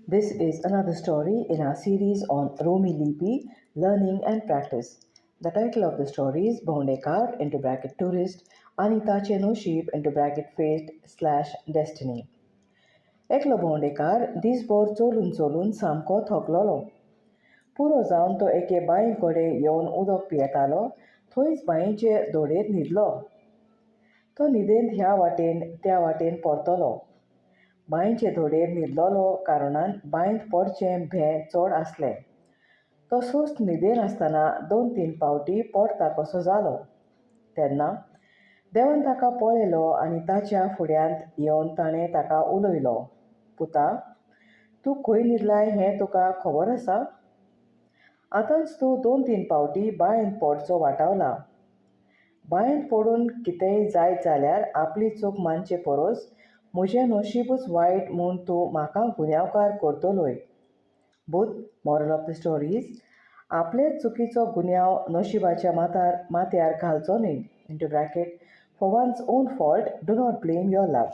This is another story in our series on Romi Lipi, learning and practice. The title of the story is Bondekar into bracket tourist, Anitaचे नशीब into bracket fate slash destiny. एकलो भोंवडेकार दिसभर चलून चलून सामको थकलोलो. पुरो जावन तो एके बांय कडेन येवन उदक पियेतालो, थंयच बांयचे दोडेर न्हिदलो. तो न्हिदेंत ह्या वाटेन त्या वाटेन परतलो. बांयचे धोडेर न्हिदलोलो कारणान बांयत पडचें भें चड आसलें. तो सुस्त न्हिदेन आसतना 2-3 फावटी पडटा कसो जालो. तेन्ना देवान ताका पळयलो आनी ताच्या फुड्यांत येवन ताणें ताका उलयलो, पुता, तूं खंय न्हिदलाय हें तुका खबर आसा? आतांच तूं 2-3 फावटी बांयत पडचो वाटावला. बांयत पडून कितेंय जायत जाल्यार आपली चूक मानचे परस म्हजें नशीबच वायट म्हूण तूं म्हाका गुन्यांवकार करतलोय. But moral of the story is, आपलेच चुकीचो गुन्यांव नशिबाच्या माथ्यार घालचो न्ही. Into bracket, for one's own fault, do not blame your luck.